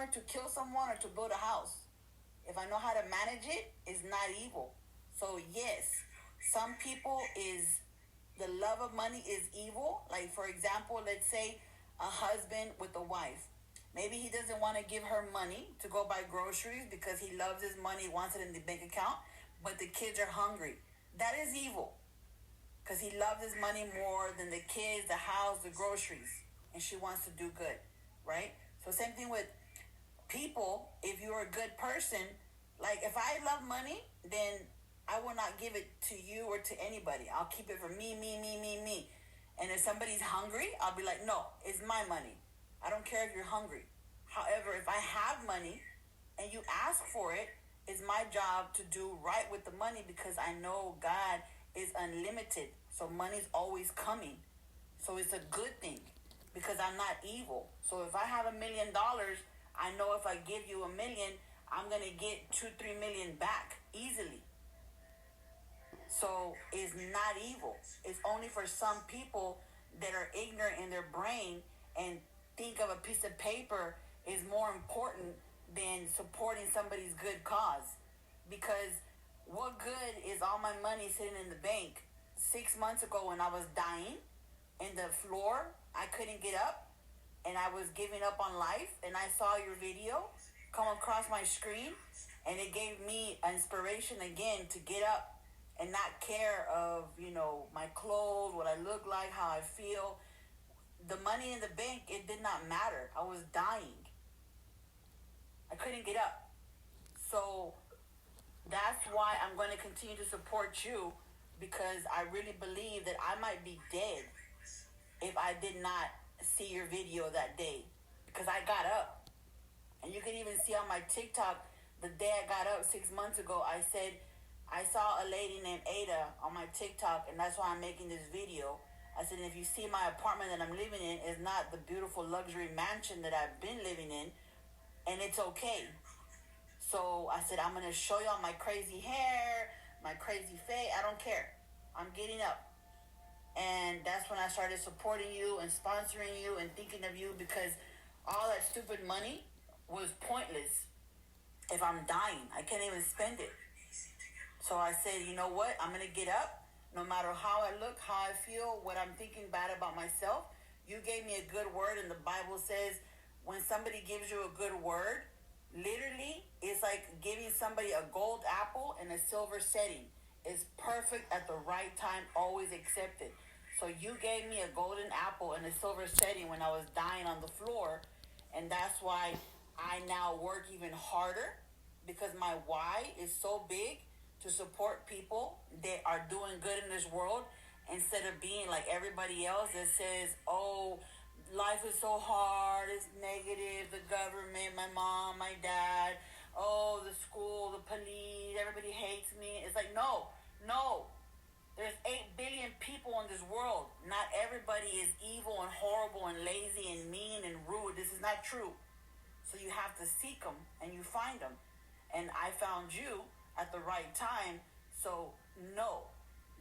hammer to kill someone or to build a house. If I know how to manage it, it's not evil. So yes, some people is the love of money is evil. Like for example, let's say a husband with a wife. Maybe he doesn't want to give her money to go buy groceries because he loves his money, wants it in the bank account, but the kids are hungry. That is evil because he loves his money more than the kids, the house, the groceries, and she wants to do good, right? So same thing with people. If you're a good person, like if I love money, then I will not give it to you or to anybody. I'll keep it for me, me, me, me, me. And if somebody's hungry, I'll be like, no, it's my money. I don't care if you're hungry. However, if I have money and you ask for it, it's my job to do right with the money because I know God is unlimited. So money's always coming. So it's a good thing because I'm not evil. So if I have $1 million, I know if I give you $1 million, I'm going to get 2-3 million back easily. So it's not evil. It's only for some people that are ignorant in their brain and think of a piece of paper is more important than supporting somebody's good cause. Because what good is all my money sitting in the bank? 6 months ago when I was dying in the floor, I couldn't get up and I was giving up on life, and I saw your video come across my screen, and it gave me inspiration again to get up and not care of, my clothes, what I look like, how I feel. The money in the bank, it did not matter. I was dying. I couldn't get up. So that's why I'm going to continue to support you, because I really believe that I might be dead if I did not see your video that day, because I got up. And you can even see on my TikTok, the day I got up 6 months ago, I said, I saw a lady named Ada on my TikTok, and that's why I'm making this video. I said, if you see my apartment that I'm living in, is not the beautiful luxury mansion that I've been living in, and it's okay. So I said, I'm going to show y'all my crazy hair, my crazy face. I don't care. I'm getting up. And that's when I started supporting you and sponsoring you and thinking of you, because all that stupid money was pointless. If I'm dying, I can't even spend it. So I said, you know what? I'm going to get up. No matter how I look, how I feel, what I'm thinking bad about myself. You gave me a good word, and the Bible says when somebody gives you a good word, literally, it's like giving somebody a gold apple in a silver setting. It's perfect at the right time, always accepted. So you gave me a golden apple in a silver setting when I was dying on the floor, and that's why I now work even harder, because my why is so big, to support people that are doing good in this world, instead of being like everybody else that says, oh, life is so hard, it's negative, the government, my mom, my dad, oh, the school, the police, everybody hates me. It's like, no. There's 8 billion people in this world. Not everybody is evil and horrible and lazy and mean and rude. This is not true. So you have to seek them, and you find them. And I found you at the right time. So no,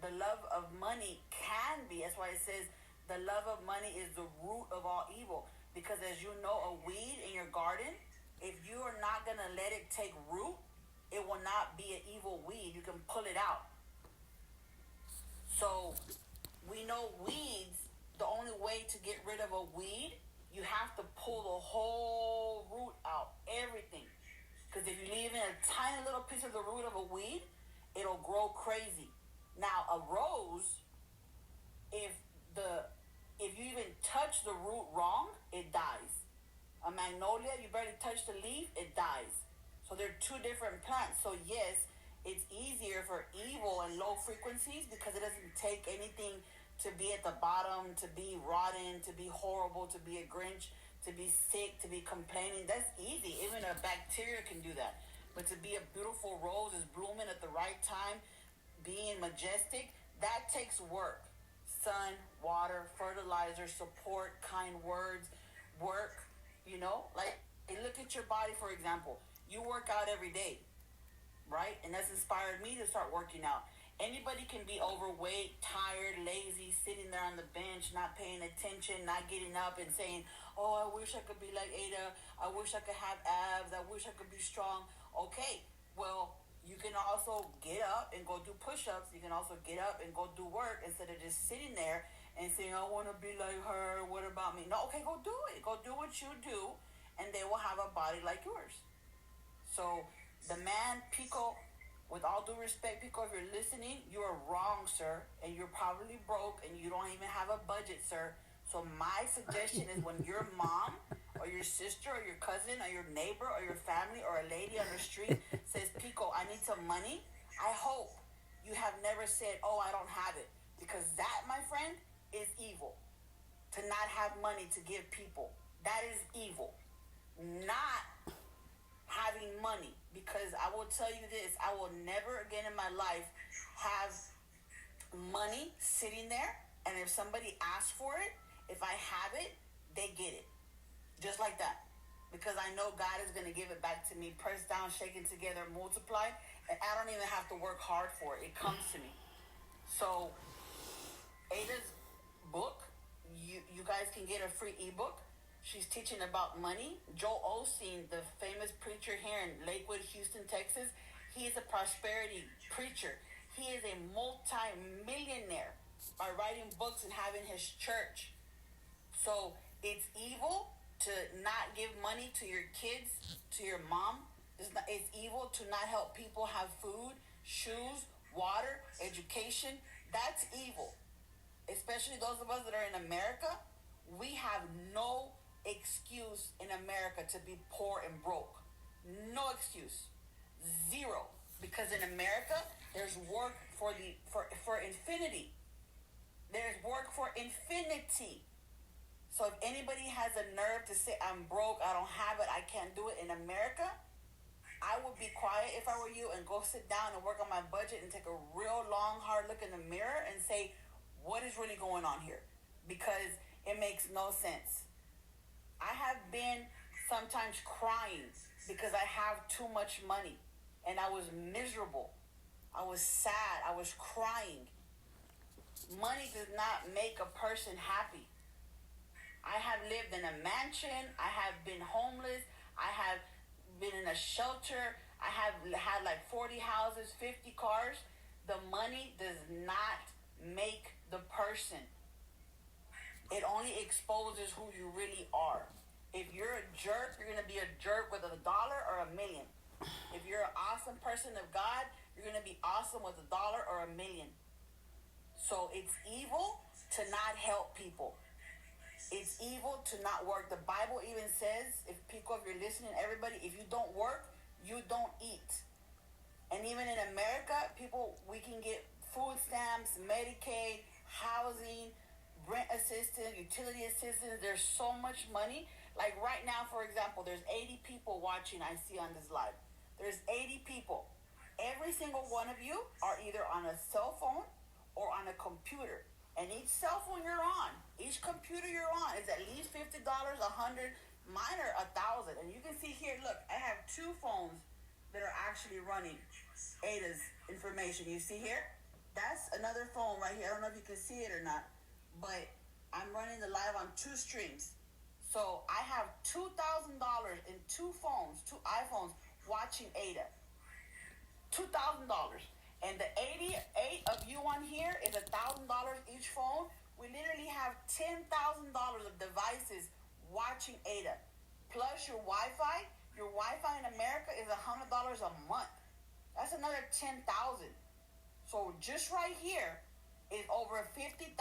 the love of money can be, that's why it says the love of money is the root of all evil. Because as you know, a weed in your garden, if you are not going to let it take root, it will not be an evil weed. You can pull it out. So we know weeds, the only way to get rid of a weed, you have to pull the whole root out, everything. Because if you leave in a tiny little piece of the root of a weed, it'll grow crazy. Now, a rose, if you even touch the root wrong, it dies. A magnolia, you barely touch the leaf, it dies. So they're two different plants. So yes, it's easier for evil and low frequencies, because it doesn't take anything to be at the bottom, to be rotten, to be horrible, to be a Grinch, to be sick, to be complaining. That's easy. Even a bacteria can do that. But to be a beautiful rose is blooming at the right time, being majestic, that takes work. Sun, water, fertilizer, support, kind words, work, like look at your body, for example. You work out every day, right? And that's inspired me to start working out. Anybody can be overweight, tired, lazy, sitting there on the bench, not paying attention, not getting up and saying, "Oh, I wish I could be like Ada. I wish I could have abs. I wish I could be strong." Okay, well, you can also get up and go do push-ups. You can also get up and go do work instead of just sitting there and saying, "I want to be like her. What about me?" No, okay, go do it. Go do what you do, and they will have a body like yours. So the man Pico, with all due respect, Pico, if you're listening, you are wrong, sir, and you're probably broke, and you don't even have a budget, sir. So my suggestion is when your mom or your sister or your cousin or your neighbor or your family or a lady on the street says, "Pico, I need some money," I hope you have never said, "Oh, I don't have it," because that, my friend, is evil. To not have money to give people, that is evil. Not having money, because I will tell you this, I will never again in my life have money sitting there, and if somebody asks for it, if I have it, they get it, just like that, because I know God is going to give it back to me, pressed down, shaken together, multiplied, and I don't even have to work hard for it. It comes to me. So Ada's book, you guys can get a free ebook. She's teaching about money. Joel Osteen, the famous preacher here in Lakewood, Houston, Texas, he is a prosperity preacher. He is a multi-millionaire by writing books and having his church. So it's evil to not give money to your kids, to your mom. It's evil to not help people have food, shoes, water, education. That's evil. Especially those of us that are in America, we have no excuse in America to be poor and broke. No excuse. Zero. Because in America, there's work for infinity. There's work for infinity. So if anybody has a nerve to say, "I'm broke, I don't have it, I can't do it," in America, I would be quiet if I were you and go sit down and work on my budget and take a real long, hard look in the mirror and say, what is really going on here? Because it makes no sense. I have been sometimes crying because I have too much money, and I was miserable. I was sad. I was crying. Money does not make a person happy. I have lived in a mansion. I have been homeless. I have been in a shelter. I have had like 40 houses, 50 cars. The money does not make the person. It only exposes who you really are. If you're a jerk, you're going to be a jerk with $1 or $1 million. If you're an awesome person of God, you're going to be awesome with $1 or $1 million. So it's evil to not help people. It's evil to not work. The Bible even says, if you're listening, everybody, if you don't work, you don't eat. And even in America, we can get food stamps, Medicaid, housing, rent assistance, utility assistance. There's so much money. Like right now, for example, there's 80 people watching I see on this live. There's 80 people. Every single one of you are either on a cell phone or on a computer. And each cell phone you're on, each computer you're on is at least $50, $100, mine are $1,000. And you can see here, look, I have 2 phones that are actually running Ada's information. You see here? That's another phone right here. I don't know if you can see it or not, but I'm running the live on 2 streams. So I have $2,000 in 2 phones, 2 iPhones watching Ada. $2,000. And the 88 of you on here is $1,000 each phone. We literally have $10,000 of devices watching Ada. Plus your Wi-Fi. Your Wi-Fi in America is $100 a month. That's another $10,000. So just right here is over $50,000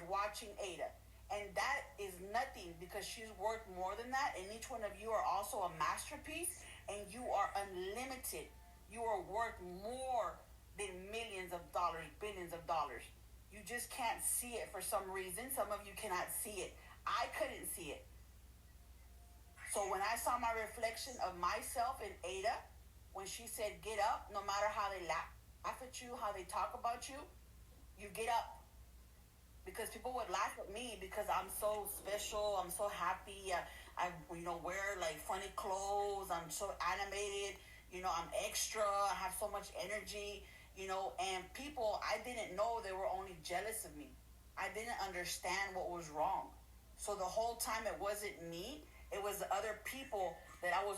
watching Ada. And that is nothing because she's worth more than that. And each one of you are also a masterpiece. And you are unlimited. You are worth more than millions of dollars, billions of dollars. You just can't see it for some reason. Some of you cannot see it. I couldn't see it. So when I saw my reflection of myself in Ada, when she said, get up, no matter how they laugh at you, how they talk about you, you get up. Because people would laugh at me because I'm so special, I'm so happy, I wear like funny clothes, I'm so animated, I'm extra, I have so much energy. And people, I didn't know they were only jealous of me. I didn't understand what was wrong. So the whole time it wasn't me, it was the other people that I was